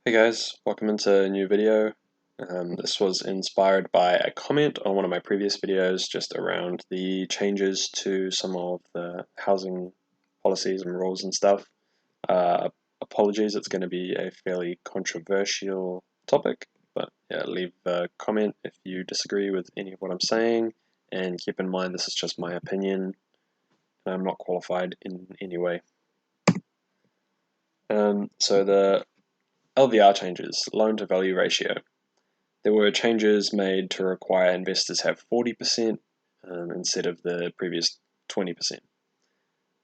Hey guys, welcome into a new video. This was inspired by a comment on one of my previous videos just around the changes to some of the housing policies and rules and stuff. Apologies, it's going to be a fairly controversial topic, but yeah, leave a comment if you disagree with any of what I'm saying, and keep in mind this is just my opinion, and I'm not qualified in any way. So the LVR changes, loan to value ratio. There were changes made to require investors have 40% instead of the previous 20%.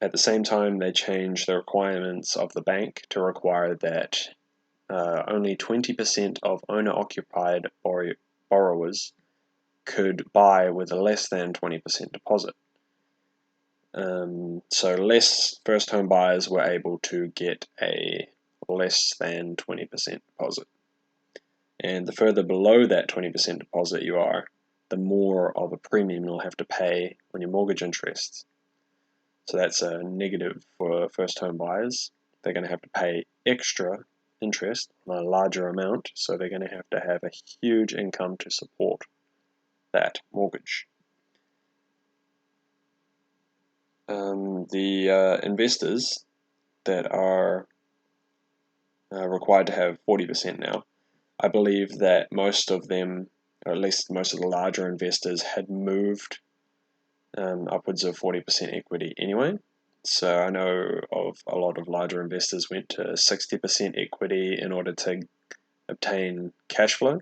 At the same time, they changed the requirements of the bank to require that only 20% of owner-occupied borrowers could buy with a less than 20% deposit. So less first home buyers were able to get a less than 20% deposit. And the further below that 20% deposit you are, the more of a premium you'll have to pay on your mortgage interest. So that's a negative for first home buyers. They're going to have to pay extra interest on a larger amount, so they're going to have a huge income to support that mortgage. The investors that are required to have 40% now, I believe that most of them, or at least most of the larger investors, had moved upwards of 40% equity anyway. So I know of a lot of larger investors went to 60% equity in order to obtain cash flow.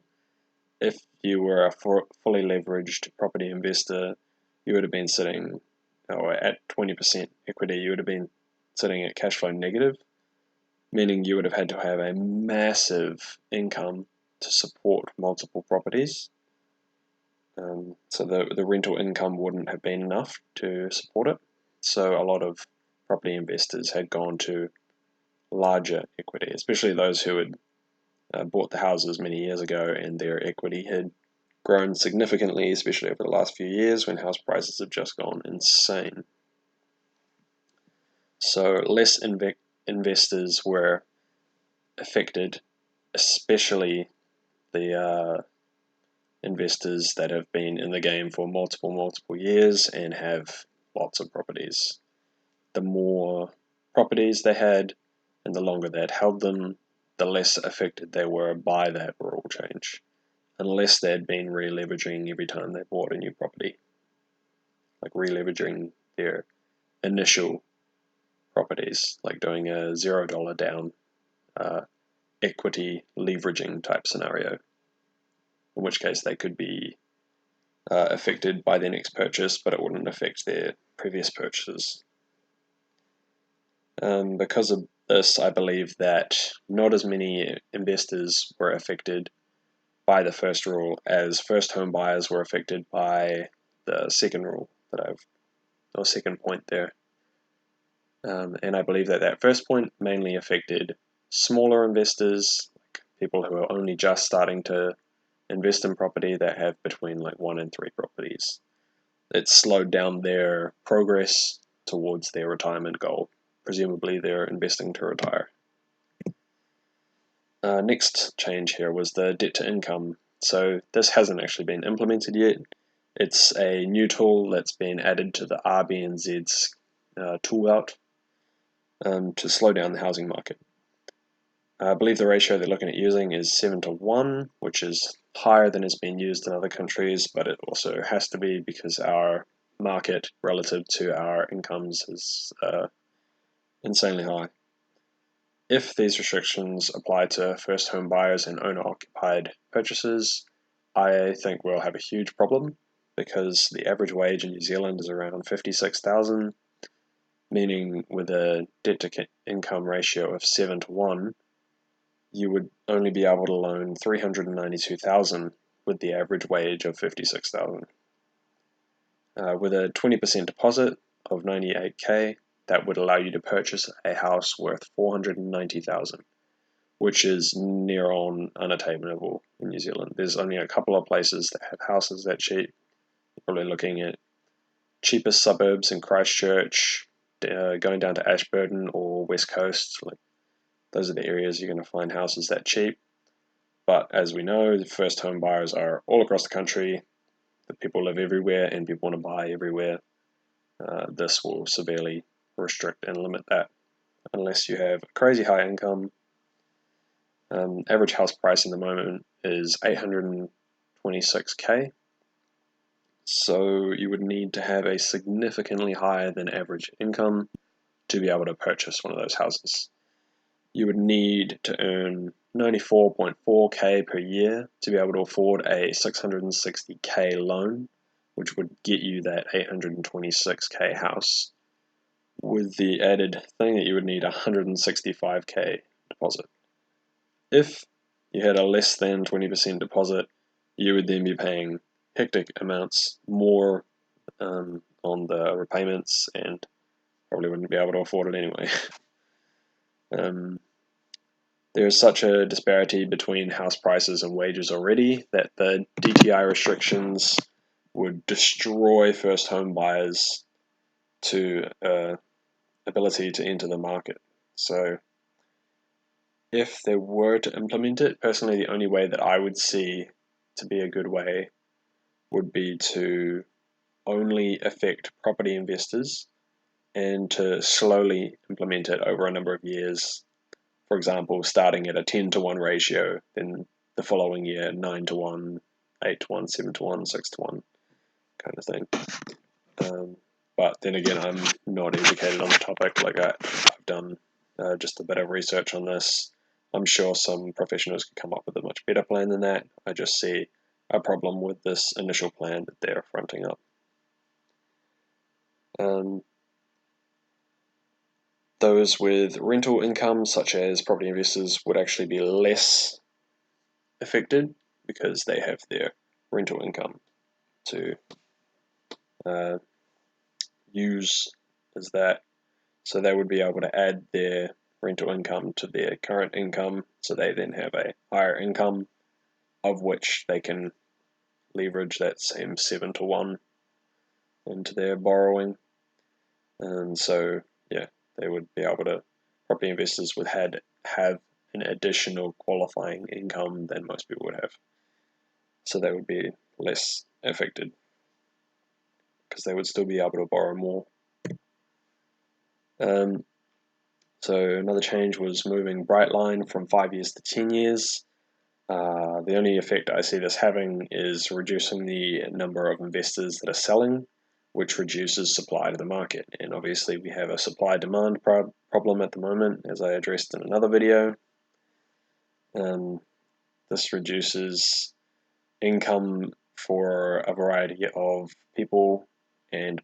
If you were a fully leveraged property investor, you would have been sitting, or at 20% equity, you would have been sitting at cash flow negative, meaning you would have had to have a massive income to support multiple properties. So the rental income wouldn't have been enough to support it. So a lot of property investors had gone to larger equity, especially those who had bought the houses many years ago and their equity had grown significantly, especially over the last few years when house prices have just gone insane. So less investors were affected, especially the investors that have been in the game for multiple years and have lots of properties. The more properties they had and the longer they had held them, the less affected they were by that rule change, unless they had been re-leveraging every time they bought a new property, like re-leveraging their initial properties, like doing a $0 down equity leveraging type scenario, in which case they could be affected by their next purchase, but it wouldn't affect their previous purchases. Because of this, I believe that not as many investors were affected by the first rule as first home buyers were affected by the second rule or second point there. And I believe that first point mainly affected smaller investors, like people who are only just starting to invest in property that have between like 1 and 3 properties. It slowed down their progress towards their retirement goal. Presumably they're investing to retire. Next change here was the debt to income. So this hasn't actually been implemented yet. It's a new tool that's been added to the RBNZ's tool out to slow down the housing market. I believe the ratio they're looking at using is 7-to-1, which is higher than has been used in other countries, but it also has to be because our market relative to our incomes is insanely high. If these restrictions apply to first home buyers and owner-occupied purchases, I think we'll have a huge problem because the average wage in New Zealand is around $56,000, meaning with a debt-to-income ratio of 7-to-1, you would only be able to loan $392,000 with the average wage of $56,000. With a 20% deposit of $98K, that would allow you to purchase a house worth $490,000, which is near on unattainable in New Zealand. There's only a couple of places that have houses that cheap. You're probably looking at cheapest suburbs in Christchurch, going down to Ashburton or West Coast, like those are the areas you're going to find houses that cheap. But as we know, the first home buyers are all across the country. The people live everywhere and people want to buy everywhere. This will severely restrict and limit that unless you have a crazy high income. Average house price in the moment is $826K. So you would need to have a significantly higher than average income to be able to purchase one of those houses. You would need to earn 94.4K per year to be able to afford a 660K loan, which would get you that 826K house, with the added thing that you would need 165K deposit. If you had a less than 20% deposit, you would then be paying hectic amounts more on the repayments and probably wouldn't be able to afford it anyway. There is such a disparity between house prices and wages already that the DTI restrictions would destroy first home buyers to ability to enter the market. So if they were to implement it, personally the only way that I would see to be a good way would be to only affect property investors and to slowly implement it over a number of years. For example, starting at a 10-to-1 ratio, then the following year 9-to-1, 8-to-1, 7-to-1, 6-to-1 kind of thing. But then again, I'm not educated on the topic. Like I've done just a bit of research on this. I'm sure some professionals could come up with a much better plan than that. I just see a problem with this initial plan that they're fronting up. Those with rental income, such as property investors, would actually be less affected because they have their rental income to use as that. So they would be able to add their rental income to their current income, so they then have a higher income of which they can leverage that same 7-to-1 into their borrowing. And so, yeah, they would be able to, property investors would have an additional qualifying income than most people would have. So they would be less affected because they would still be able to borrow more. So another change was moving Brightline from 5 years to 10 years. The only effect I see this having is reducing the number of investors that are selling, which reduces supply to the market. And obviously we have a supply-demand problem at the moment, as I addressed in another video. This reduces income for a variety of people and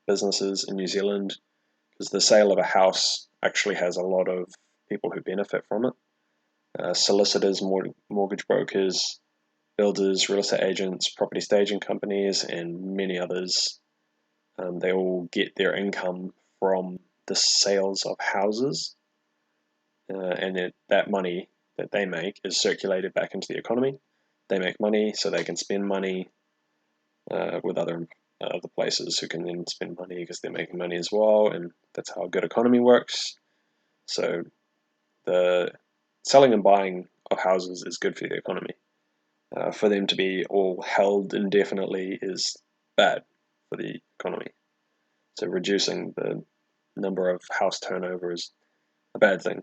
businesses in New Zealand, because the sale of a house actually has a lot of people who benefit from it. Solicitors, mortgage brokers, builders, real estate agents, property staging companies, and many others. They all get their income from the sales of houses, and that money that they make is circulated back into the economy. They make money so they can spend money with other places who can then spend money because they're making money as well, and that's how a good economy works. So the selling and buying of houses is good for the economy. For them to be all held indefinitely is bad for the economy. So reducing the number of house turnover is a bad thing.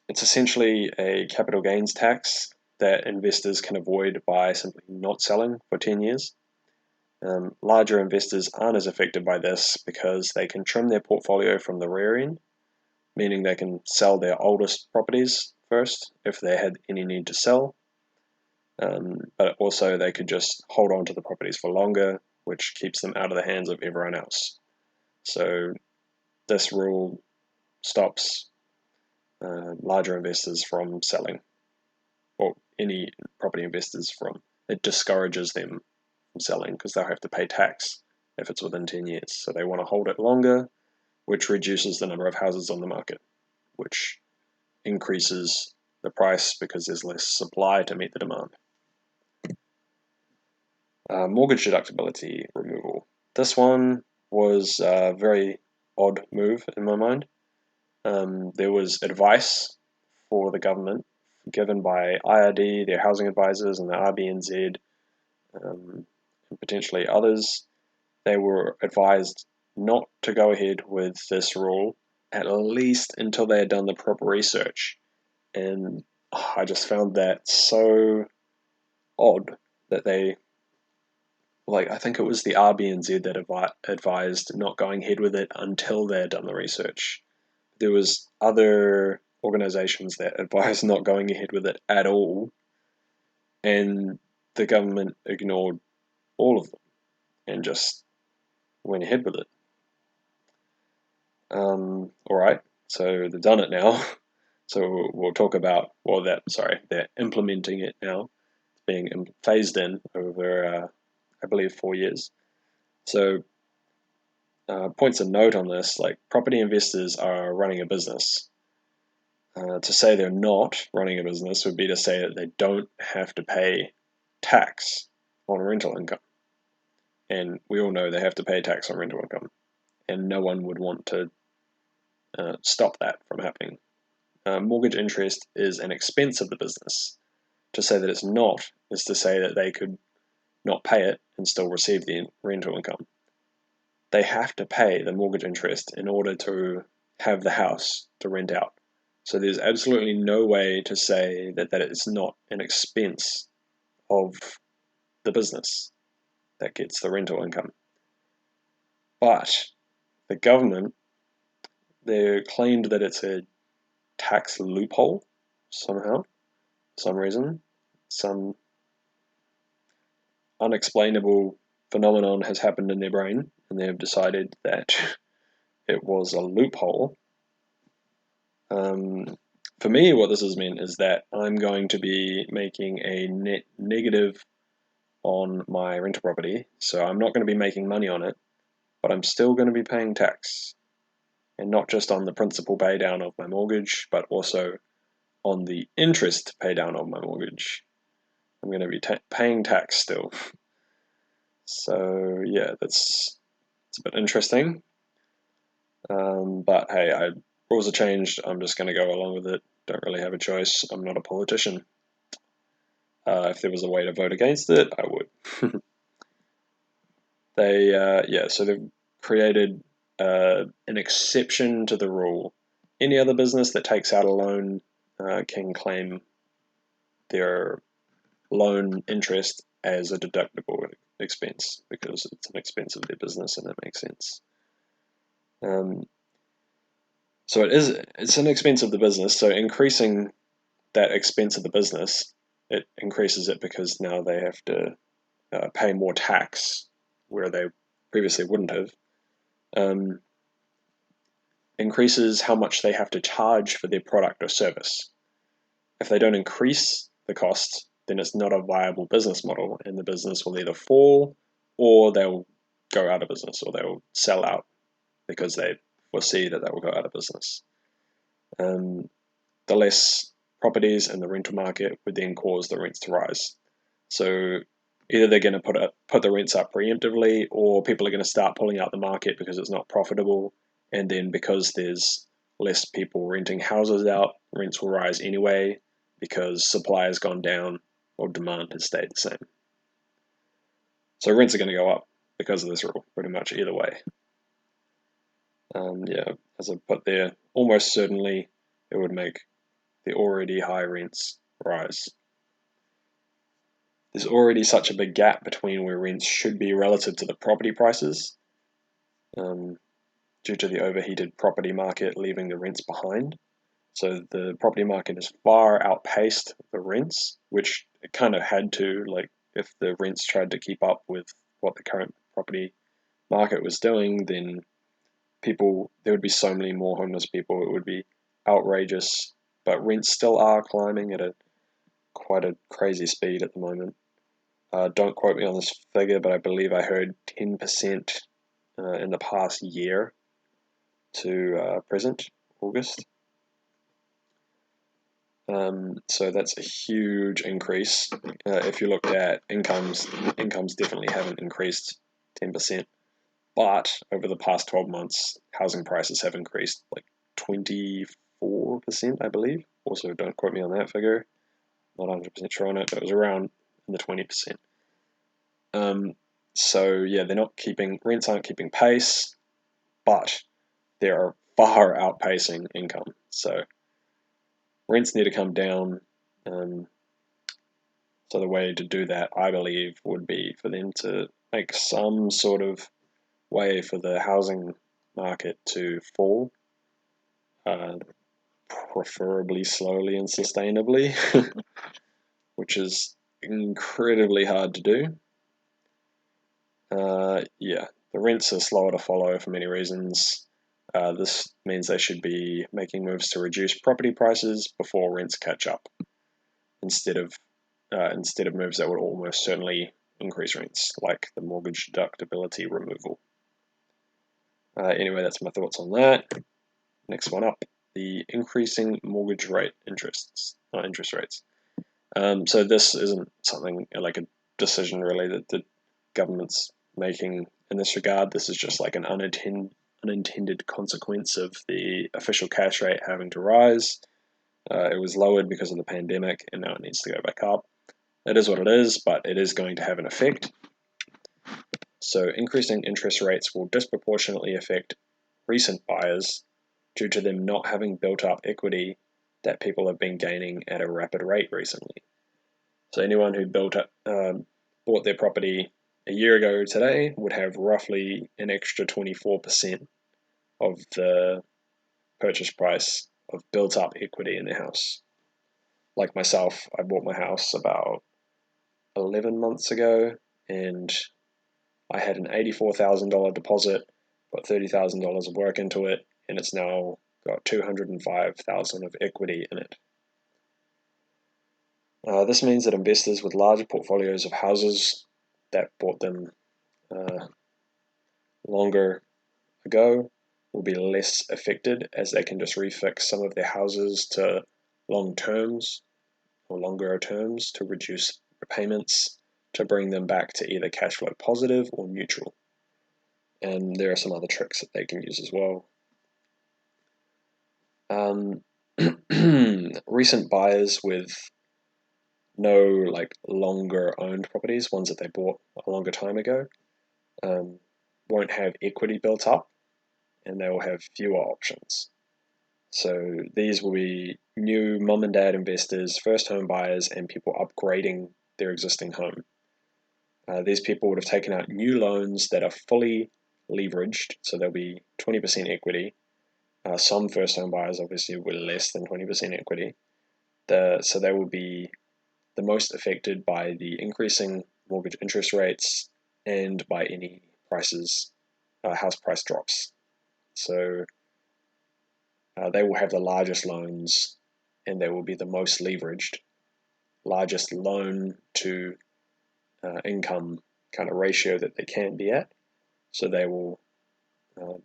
It's essentially a capital gains tax that investors can avoid by simply not selling for 10 years. Larger investors aren't as affected by this because they can trim their portfolio from the rear end, meaning they can sell their oldest properties first if they had any need to sell. But also they could just hold on to the properties for longer, which keeps them out of the hands of everyone else. So this rule stops larger investors from selling, or any property investors from, it discourages them from selling because they'll have to pay tax if it's within 10 years. So they want to hold it longer, which reduces the number of houses on the market, which increases the price because there's less supply to meet the demand. Mortgage deductibility removal. This one was a very odd move in my mind. There was advice for the government given by IRD, their housing advisors, and the RBNZ, and potentially others. They were advised not to go ahead with this rule, at least until they had done the proper research. And I just found that so odd that they, I think it was the RBNZ that advised not going ahead with it until they had done the research. There was other organizations that advised not going ahead with it at all, and the government ignored all of them and just went ahead with it. All right, so they've done it now. So we'll talk about, they're implementing it now. It's being phased in over, I believe, 4 years. So points of note on this, like property investors are running a business. To say they're not running a business would be to say that they don't have to pay tax on rental income. And we all know they have to pay tax on rental income. And no one would want to stop that from happening. Mortgage interest is an expense of the business. To say that it's not is to say that they could not pay it and still receive the rental income. They have to pay the mortgage interest in order to have the house to rent out. So there's absolutely no way to say that it's not an expense of the business that gets the rental income. But the government, they claimed that it's a tax loophole somehow, some reason, some unexplainable phenomenon has happened in their brain, and they have decided that it was a loophole. For me, what this has meant is that I'm going to be making a net negative on my rental property, so I'm not going to be making money on it, but I'm still going to be paying tax, and not just on the principal pay down of my mortgage, but also on the interest pay down of my mortgage. I'm going to be paying tax still. So yeah, it's a bit interesting. But hey, rules are changed. I'm just going to go along with it. Don't really have a choice. I'm not a politician. If there was a way to vote against it, I would. So they've created an exception to the rule. Any other business that takes out a loan can claim their loan interest as a deductible expense because it's an expense of their business and it makes sense. So it's an expense of the business. So increasing that expense of the business, it increases it because now they have to pay more tax where they previously wouldn't have. Increases how much they have to charge for their product or service. If they don't increase the cost, then it's not a viable business model, and the business will either fall or they'll go out of business, or they'll sell out because they foresee that they will go out of business. The less properties in the rental market would then cause the rents to rise. So either they're going to put the rents up preemptively, or people are going to start pulling out the market because it's not profitable. And then because there's less people renting houses out, rents will rise anyway because supply has gone down or demand has stayed the same. So rents are going to go up because of this rule, pretty much either way. As I put there, almost certainly it would make the already high rents rise. There's already such a big gap between where rents should be relative to the property prices, due to the overheated property market leaving the rents behind. So the property market has far outpaced the rents, which it kind of had to, like if the rents tried to keep up with what the current property market was doing, then there would be so many more homeless people, it would be outrageous. But rents still are climbing at quite a crazy speed at the moment. Don't quote me on this figure, but I believe I heard 10% in the past year to present, August. So that's a huge increase. If you looked at incomes definitely haven't increased 10%. But over the past 12 months, housing prices have increased like 24%, I believe. Also, don't quote me on that figure. Not 100% sure on it, but it was around in the 20%. So yeah, rents aren't keeping pace, but they are far outpacing income. So rents need to come down. So the way to do that, I believe, would be for them to make some sort of way for the housing market to fall, preferably slowly and sustainably, which is incredibly hard to do. Yeah, the rents are slower to follow for many reasons. This means they should be making moves to reduce property prices before rents catch up, instead of moves that would almost certainly increase rents, like the mortgage deductibility removal. Anyway, that's my thoughts on that. Next one up, the increasing mortgage rate interest rates. So this isn't something like a decision really that the government's making in this regard. This is just like an unintended consequence of the official cash rate having to rise. It was lowered because of the pandemic, and now it needs to go back up. It is what it is, but it is going to have an effect. So increasing interest rates will disproportionately affect recent buyers due to them not having built up equity that people have been gaining at a rapid rate recently. So anyone who bought their property a year ago today would have roughly an extra 24% of the purchase price of built up equity in their house. Like myself, I bought my house about 11 months ago, and I had an $84,000 deposit, got $30,000 of work into it, and it's now got $205,000 of equity in it. This means that investors with larger portfolios of houses that bought them longer ago will be less affected, as they can just refix some of their houses to long terms or longer terms to reduce repayments, to bring them back to either cash flow positive or neutral. And there are some other tricks that they can use as well. Recent buyers with no longer owned properties, ones that they bought a longer time ago, won't have equity built up, and they will have fewer options. So these will be new mum and dad investors, first home buyers, and people upgrading their existing home. These people would have taken out new loans that are fully leveraged, so there'll be 20% equity. Some first home buyers obviously with less than 20% equity. So they will be the most affected by the increasing mortgage interest rates and by any house price drops. So they will have the largest loans, and they will be the most leveraged, largest loan to income kind of ratio that they can be at. So they will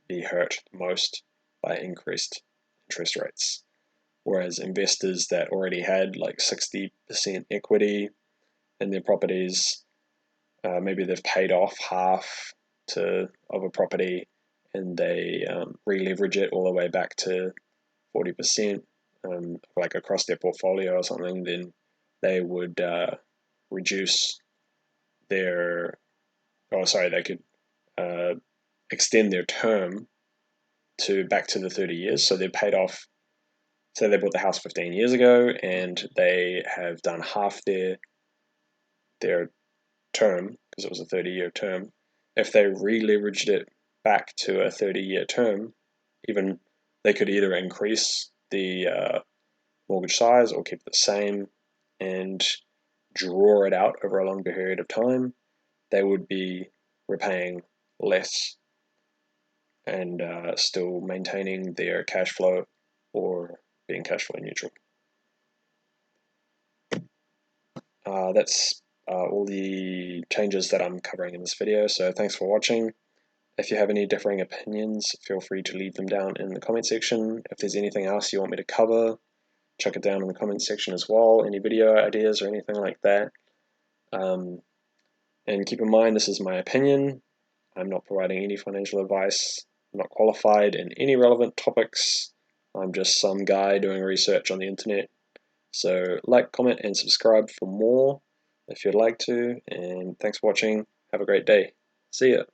be hurt most by increased interest rates. Whereas investors that already had 60% equity in their properties, maybe they've paid off half of a property, and they re-leverage it all the way back to 40%, across their portfolio or something, then they would reduce their, they could extend their term back to the 30 years. So they've paid off, say they bought the house 15 years ago, and they have done half their term, because it was a 30-year term. If they re-leveraged it back to a 30-year term, even they could either increase the mortgage size or keep it the same and draw it out over a longer period of time. They would be repaying less and still maintaining their cash flow or being cash flow neutral. That's all the changes that I'm covering in this video, so thanks for watching. If you have any differing opinions, feel free to leave them down in the comment section. If there's anything else you want me to cover, chuck it down in the comment section as well, any video ideas or anything like that. And keep in mind, this is my opinion. I'm not providing any financial advice. I'm not qualified in any relevant topics. I'm just some guy doing research on the internet. So like, comment, and subscribe for more if you'd like to, and thanks for watching. Have a great day. See ya.